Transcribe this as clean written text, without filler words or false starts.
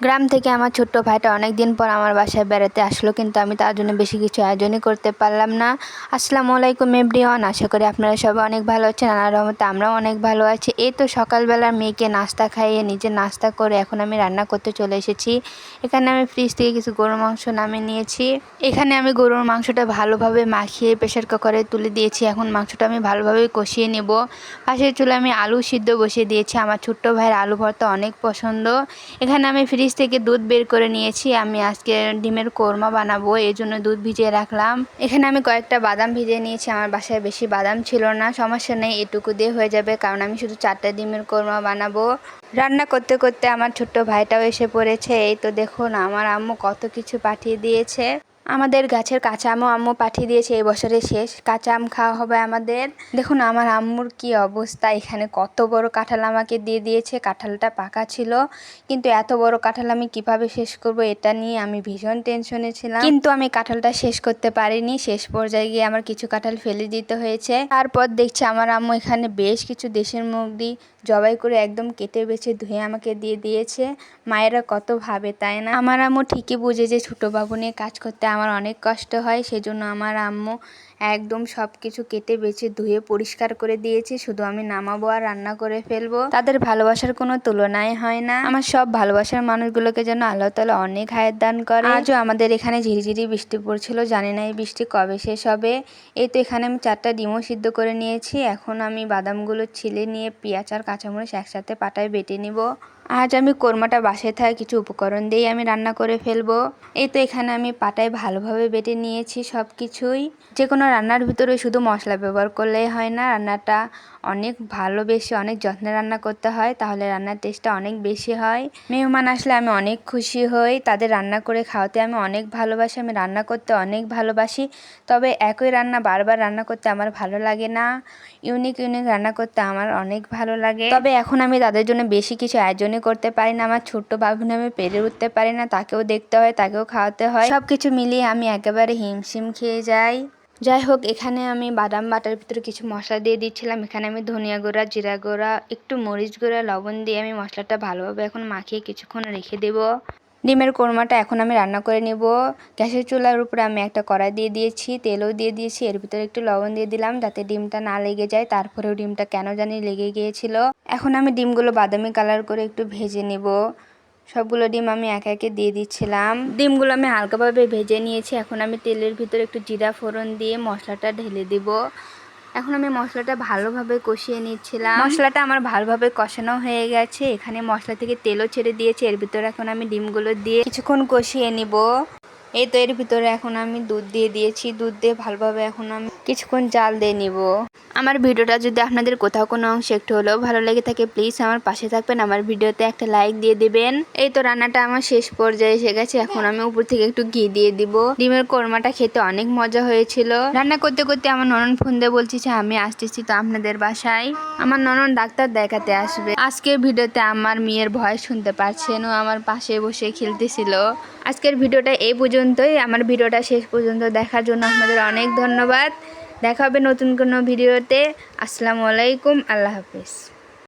গ্রাম থেকে আমার ছোট্ট ভাইটা অনেক দিন পর আমার বাসায় বেড়াতে আসলো, কিন্তু আমি তার জন্য বেশি কিছু আয়োজনই করতে পারলাম না। আসসালামু আলাইকুম এভরিওয়ান, আশা করি আপনারা সবাই অনেক ভালো আছেন। আল্লাহর রহমতে আমরাও অনেক ভালো আছি। এই তো সকালবেলা মেয়েকে নাস্তা খাইয়ে নিজে নাস্তা করে এখন আমি রান্না করতে চলে এসেছি। এখানে আমি ফ্রিজ থেকে কিছু গরুর মাংস নামিয়ে নিয়েছি। এখানে আমি গরুর মাংসটা ভালোভাবে মাখিয়ে প্রেসার কুকারে তুলে দিয়েছি। এখন মাংসটা আমি ভালোভাবে কষিয়ে নেব। পাশের চুলে আমি আলু সিদ্ধ বসিয়ে দিয়েছি। আমার ছোট্ট ভাইয়ের আলু ভর্তা অনেক পছন্দ। এখানে আমি ফ্রিজ থেকে দুধ বের করে নিয়েছি। আমি আজকে ডিমের কোরমা বানাবো, এই জন্য দুধ ভিজিয়ে রাখলাম। এখানে আমি কয়েকটা বাদাম ভিজিয়ে নিয়েছি। আমার বাসায় বেশি বাদাম ছিল না, সমস্যা নেই, এটুকু দিয়ে হয়ে যাবে, কারণ আমি শুধু 4টা ডিমের কোরমা বানাবো। রান্না করতে করতে আমার ছোট্ট ভাইটাও এসে পড়েছে। এই তো দেখুন আমার আম্মু কত কিছু পাঠিয়ে দিয়েছে। আমাদের গাছের কাঁচা আমও আম্মু পাঠিয়ে দিয়েছে। এই বছরের শেষ কাঁচা আম খাওয়া হবে আমাদের। দেখুন আমার আম্মুর কি অবস্থা, এখানে কত বড় কাঁঠাল আমাকে দিয়ে দিয়েছে। কাঁঠালটা পাকা ছিল, কিন্তু এত বড় কাঁঠাল আমি কিভাবে শেষ করব এটা নিয়ে আমি ভীষণ টেনশনে ছিলাম। কিন্তু আমি কাঁঠালটা শেষ করতে পারিনি। শেষ পর্যায়ে গিয়ে আমার কিছু কাঁঠাল ফেলে দিতে হয়েছে। তারপর দেখছি আমার আম্মু এখানে বেশ কিছু দেশের মুরগি জবাই করে একদম কেটে বেছে ধুয়ে আমাকে দিয়ে দিয়েছে। মায়েরা কত ভাবে, তাই না? আমার আম্মু ঠিকই বুঝে যে ছোটো বাবু নিয়ে কাজ করতে আমার অনেক কষ্ট হয়, সেজন্য আমার আম্মু একদম সব কিছু কেটে বেছে ধুয়ে পরিষ্কার করে দিয়েছে। শুধু আমি নামাবো আর রান্না করে ফেলবো। তাদের ভালোবাসার কোনো তুলনাই হয় না। আমার সব ভালোবাসার মানুষগুলোকে যেন আল্লাহ তাআলা অনেক হায়াত দান করে। আজও আমাদের এখানে ঝিরিঝিরি বৃষ্টি পড়ছিল, জানি না এই বৃষ্টি কবে শেষ হবে। এই তো এখানে আমি 4টা ডিমও সিদ্ধ করে নিয়েছি। এখন আমি বাদামগুলো ছিলে নিয়ে পেঁয়াজ আর কাঁচামরিচ একসাথে পাটায় বেটে নিব। আজ আমি কোরমাটা বাসায় থাকা কিছু উপকরণ দিয়েই আমি রান্না করে ফেলবো। এই তো এখানে আমি পাটায় ভালোভাবে বেটে নিয়েছি সব কিছুই। যে কোনো রান্নার ভিতরে শুধু মশলা ব্যবহার করলেই হয় না, রান্নাটা অনেক ভালোবেসে অনেক যত্নে রান্না করতে হয়, তাহলে রান্নার টেস্টটা অনেক বেশি হয়। মেহমান আসলে আমি অনেক খুশি হই, তাদের রান্না করে খাওয়াতে আমি অনেক ভালোবাসি। আমি রান্না করতে অনেক ভালোবাসি, তবে একই রান্না বারবার রান্না করতে আমার ভালো লাগে না। ইউনিক ইউনিক রান্না করতে আমার অনেক ভালো লাগে। তবে এখন আমি তাদের জন্য বেশি কিছু আয়োজনই করতে পারি না। আমার ছোট্ট বাবুনি আমি পেরে উঠতে পারি না, তাকেও দেখতে হয়, তাকেও খাওয়াতে হয়। সব কিছু মিলিয়ে আমি একেবারে হিমশিম খেয়ে যাই। যাই হোক, এখানে আমি বাদাম বাটার ভিতরে কিছু মশলা দিয়ে দিচ্ছিলাম। এখানে আমি ধনিয়া গুঁড়া, জিরা গুঁড়া, একটু মরিচ গুঁড়া, লবণ দিয়ে আমি মশলাটা ভালোভাবে এখন মাখিয়ে কিছুক্ষণ রেখে দেব। ডিমের কোরমাটা এখন আমি রান্না করে নেব। গ্যাসের চুলার উপরে আমি একটা কড়াই দিয়ে দিয়েছি, তেলও দিয়ে দিয়েছি, এর ভিতরে একটু লবণ দিয়ে দিলাম যাতে ডিমটা না লেগে যায়। তারপরেও ডিমটা কেন জানি লেগে গিয়েছিল। এখন আমি ডিমগুলো বাদামি কালার করে একটু ভেজে নেব। সবগুলো ডিম আমি একে একে দিয়ে দিচ্ছিলাম। ডিমগুলো আমি হালকাভাবে ভেজে নিয়েছি। এখন আমি তেলের ভিতরে একটু জিরা ফোড়ন দিয়ে মশলাটা ঢেলে দেব। এখন আমি মশলাটা ভালোভাবে কষিয়ে নিচ্ছিলাম। মশলাটা আমার ভালোভাবে কষানো হয়ে গেছে। এখানে মশলা থেকে তেলও ছেড়ে দিয়েছে। এর ভিতরে এখন আমি ডিমগুলো দিয়ে কিছুক্ষণ কষিয়ে নিব। এই তো এর ভিতরে এখন আমি দুধ দিয়ে দিয়েছি। দুধ দিয়ে ভালোভাবে এখন আমি কিছুক্ষণ জাল দিয়ে নিব। আমার ভিডিওটা যদি আপনাদের কোথাও কোনো অংশ একটু হলেও ভালো লেগে থাকে, প্লিজ আমার পাশে থাকবেন, আমার ভিডিওতে একটা লাইক দিয়ে দিবেন। এই তো রান্নাটা আমার শেষ পর্যায়ে এসে গেছে। এখন আমি উপর থেকে একটু ঘি দিয়ে দিব। ডিমের কোরমাটা খেতে অনেক মজা হয়েছিল। রান্না করতে করতে আমার ননদ ফোন দিয়ে বলছে যে আমি আসতেছি তো আপনাদের বাসায়। আমার ননদ ডাক্তার দেখাতে আসবে। আজকের ভিডিওতে আমার মেয়ের ভয়েস শুনতে পাচ্ছেন, ও আমার পাশে বসে খেলতেছিল। আজকের ভিডিওটা এই পর্যন্তই। আমার ভিডিওটা শেষ পর্যন্ত দেখার জন্য আপনাদের অনেক ধন্যবাদ। দেখা হবে নতুন কোনো ভিডিওতে। আসসালামু আলাইকুম, আল্লাহ হাফিজ।